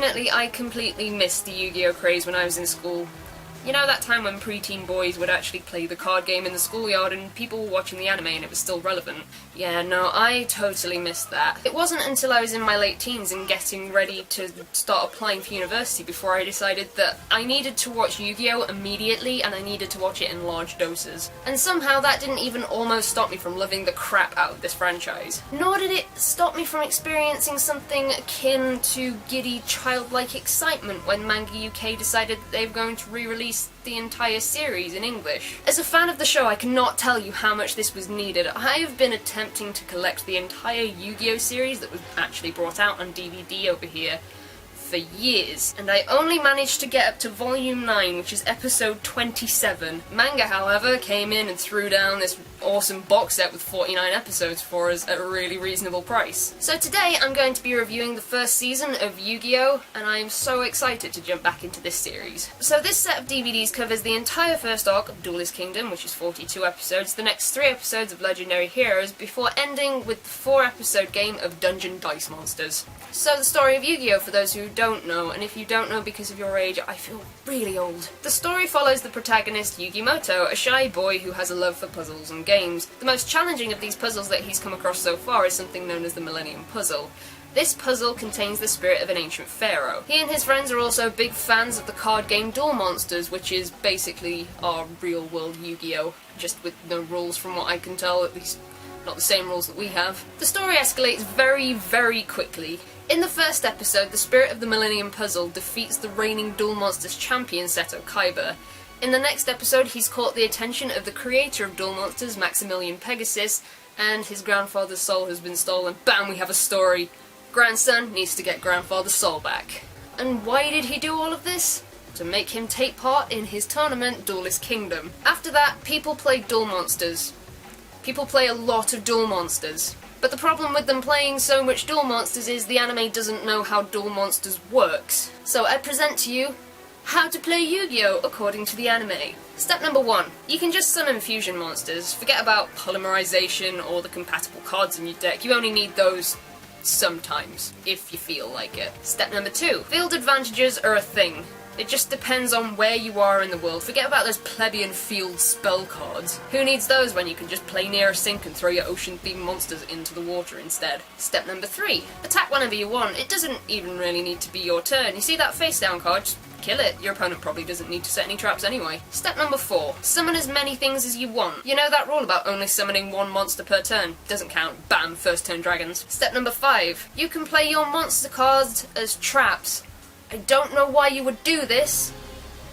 Unfortunately, I completely missed the Yu-Gi-Oh craze when I was in school. You know that time when preteen boys would actually play the card game in the schoolyard and people were watching the anime and it was still relevant? Yeah, no, I totally missed that. It wasn't until I was in my late teens and getting ready to start applying for university before I decided that I needed to watch Yu-Gi-Oh immediately and I needed to watch it in large doses. And somehow that didn't even almost stop me from loving the crap out of this franchise. Nor did it stop me from experiencing something akin to giddy, childlike excitement when MangaUK decided that they were going to re-release the entire series in English. As a fan of the show, I cannot tell you how much this was needed. I have been attempting to collect the entire Yu-Gi-Oh series that was actually brought out on DVD over here for years, and I only managed to get up to volume 9, which is episode 27. Manga, however, came in and threw down this awesome box set with 49 episodes for us at a really reasonable price. So today I'm going to be reviewing the first season of Yu-Gi-Oh, and I'm so excited to jump back into this series. So this set of DVDs covers the entire first arc of Duelist Kingdom, which is 42 episodes, the next 3 episodes of Legendary Heroes, before ending with the 4-episode game of Dungeon Dice Monsters. So the story of Yu-Gi-Oh, for those who don't know, and if you don't know because of your age, I feel really old. The story follows the protagonist Yugimoto, a shy boy who has a love for puzzles and games. The most challenging of these puzzles that he's come across so far is something known as the Millennium Puzzle. This puzzle contains the spirit of an ancient pharaoh. He and his friends are also big fans of the card game Duel Monsters, which is basically our real-world Yu-Gi-Oh, just with no rules from what I can tell, at least not the same rules that we have. The story escalates very, very quickly. In the first episode, the spirit of the Millennium Puzzle defeats the reigning Duel Monsters champion Seto Kaiba. In the next episode, he's caught the attention of the creator of Duel Monsters, Maximilian Pegasus, and his grandfather's soul has been stolen. Bam, we have a story. Grandson needs to get grandfather's soul back. And why did he do all of this? To make him take part in his tournament, Duelist Kingdom. After that, people play Duel Monsters. People play a lot of Duel Monsters. But the problem with them playing so much Duel Monsters is the anime doesn't know how Duel Monsters works. So I present to you how to play Yu-Gi-Oh according to the anime. Step number 1. You can just summon fusion monsters. Forget about polymerization or the compatible cards in your deck. You only need those sometimes, if you feel like it. Step number 2. Field advantages are a thing. It just depends on where you are in the world. Forget about those plebeian field spell cards. Who needs those when you can just play near a sink and throw your ocean-themed monsters into the water instead? Step number 3. Attack whenever you want. It doesn't even really need to be your turn. You see that face-down card? Just kill it. Your opponent probably doesn't need to set any traps anyway. Step number 4. Summon as many things as you want. You know that rule about only summoning one monster per turn? Doesn't count. Bam, first turn dragons. Step number 5. You can play your monster cards as traps. I don't know why you would do this,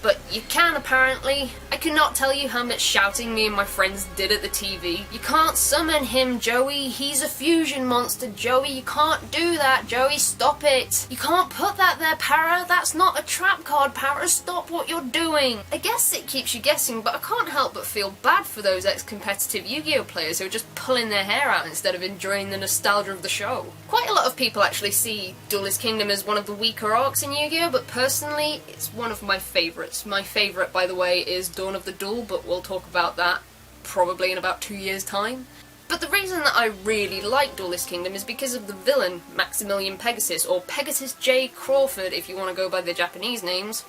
but you can apparently. I cannot tell you how much shouting me and my friends did at the TV. You can't summon him, Joey. He's a fusion monster, Joey. You can't do that, Joey. Stop it. You can't put that there, Para. That's not a trap card, Para. Stop what you're doing. I guess it keeps you guessing, but I can't help but feel bad for those ex-competitive Yu-Gi-Oh players who are just pulling their hair out instead of enjoying the nostalgia of the show. Quite a lot of people actually see Duelist Kingdom as one of the weaker arcs in Yu-Gi-Oh, but personally, it's one of my favourites. My favourite, by the way, is Dawn of the Duel, but we'll talk about that probably in about 2 years' time. But the reason that I really like Duelist Kingdom is because of the villain, Maximilian Pegasus, or Pegasus J. Crawford if you want to go by the Japanese names.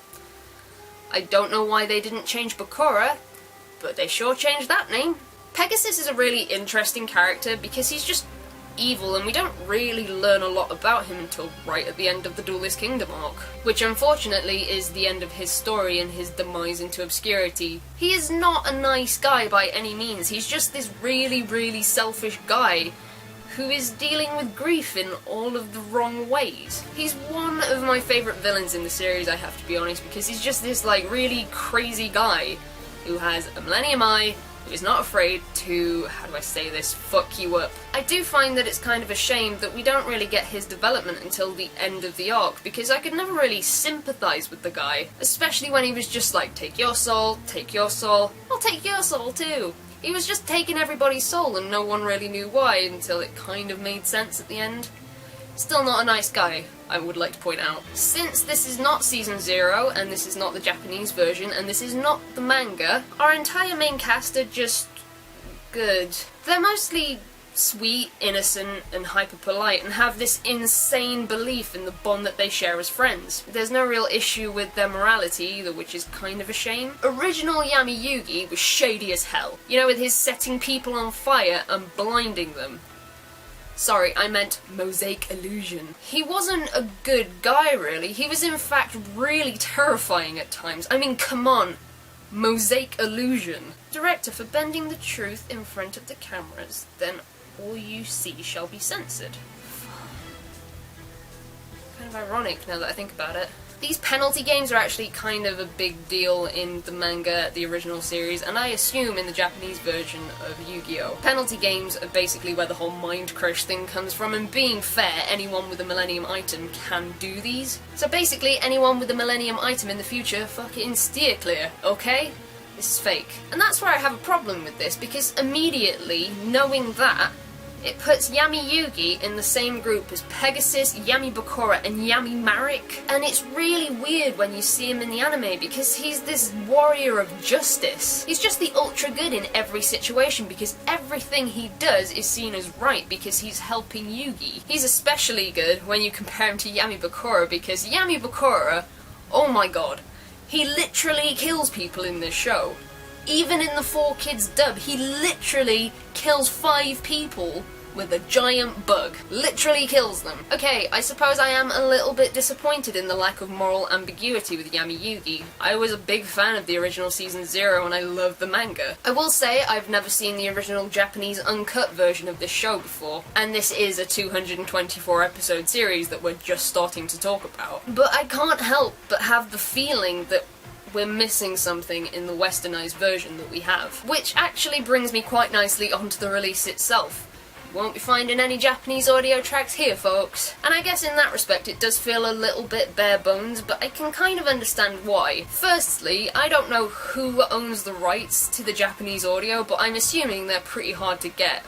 I don't know why they didn't change Bakura, but they sure changed that name. Pegasus is a really interesting character because he's just evil, and we don't really learn a lot about him until right at the end of the Duelist Kingdom arc, which unfortunately is the end of his story and his demise into obscurity. He is not a nice guy by any means. He's just this really, really selfish guy who is dealing with grief in all of the wrong ways. He's one of my favourite villains in the series, I have to be honest, because he's just this like really crazy guy who has a Millennium Eye, who is not afraid to, how do I say this, fuck you up. I do find that it's kind of a shame that we don't really get his development until the end of the arc, because I could never really sympathise with the guy, especially when he was just like, take your soul, I'll take your soul too. He was just taking everybody's soul and no one really knew why until it kind of made sense at the end. Still not a nice guy, I would like to point out. Since this is not Season 0, and this is not the Japanese version, and this is not the manga, our entire main cast are just good. They're mostly sweet, innocent, and hyper-polite, and have this insane belief in the bond that they share as friends. There's no real issue with their morality either, which is kind of a shame. Original Yami Yugi was shady as hell. You know, with his setting people on fire and blinding them. Sorry, I meant mosaic illusion. He wasn't a good guy, really. He was in fact really terrifying at times. I mean, come on. Mosaic illusion. Director for bending the truth in front of the cameras, then all you see shall be censored. Kind of ironic now that I think about it. These penalty games are actually kind of a big deal in the manga, the original series, and I assume in the Japanese version of Yu-Gi-Oh! Penalty games are basically where the whole mind crush thing comes from, and being fair, anyone with a Millennium item can do these. So basically, anyone with a Millennium item in the future, fucking steer clear, okay? This is fake. And that's where I have a problem with this, because immediately, knowing that, it puts Yami Yugi in the same group as Pegasus, Yami Bakura, and Yami Marik. And it's really weird when you see him in the anime because he's this warrior of justice. He's just the ultra good in every situation because everything he does is seen as right because he's helping Yugi. He's especially good when you compare him to Yami Bakura because Yami Bakura, oh my god, he literally kills people in this show. Even in the 4Kids dub, he literally kills 5 people with a giant bug. Literally kills them. Okay, I suppose I am a little bit disappointed in the lack of moral ambiguity with Yami Yugi. I was a big fan of the original Season 0 and I love the manga. I will say I've never seen the original Japanese uncut version of this show before, and this is a 224 episode series that we're just starting to talk about. But I can't help but have the feeling that we're missing something in the westernized version that we have. Which actually brings me quite nicely onto the release itself. You won't be finding any Japanese audio tracks here, folks. And I guess in that respect it does feel a little bit bare bones, but I can kind of understand why. Firstly, I don't know who owns the rights to the Japanese audio, but I'm assuming they're pretty hard to get.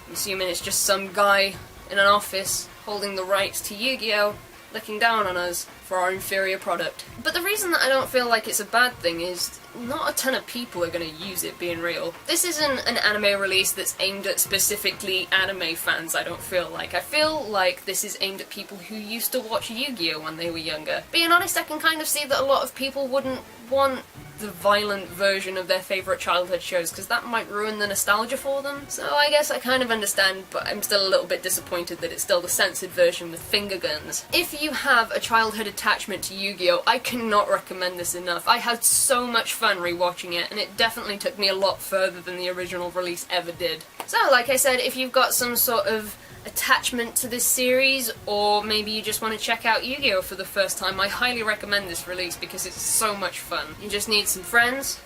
I'm assuming it's just some guy in an office holding the rights to Yu-Gi-Oh! Looking down on us for our inferior product. But the reason that I don't feel like it's a bad thing is not a ton of people are going to use it, being real. This isn't an anime release that's aimed at specifically anime fans, I don't feel like. I feel like this is aimed at people who used to watch Yu-Gi-Oh! When they were younger. Being honest, I can kind of see that a lot of people wouldn't want the violent version of their favourite childhood shows because that might ruin the nostalgia for them. So I guess I kind of understand, but I'm still a little bit disappointed that it's still the censored version with finger guns. If you have a childhood attachment to Yu-Gi-Oh! I cannot recommend this enough. I had so much fun rewatching it, and it definitely took me a lot further than the original release ever did. So, like I said, if you've got some sort of attachment to this series, or maybe you just want to check out Yu-Gi-Oh! For the first time, I highly recommend this release because it's so much fun. You just need some friends,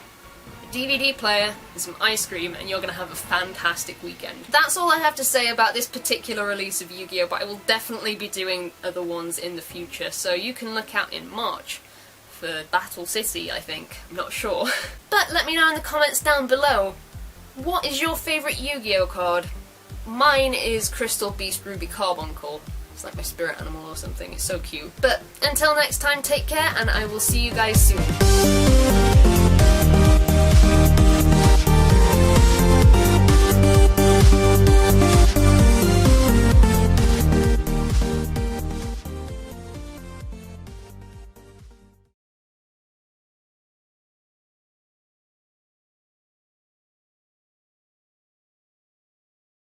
a DVD player, and some ice cream, and you're going to have a fantastic weekend. That's all I have to say about this particular release of Yu-Gi-Oh! But I will definitely be doing other ones in the future, so you can look out in March for Battle City, I think. I'm not sure. But let me know in the comments down below, what is your favourite Yu-Gi-Oh! Card? Mine is Crystal Beast Ruby Carbuncle. It's like my spirit animal or something, it's so cute. But until next time, take care, and I will see you guys soon.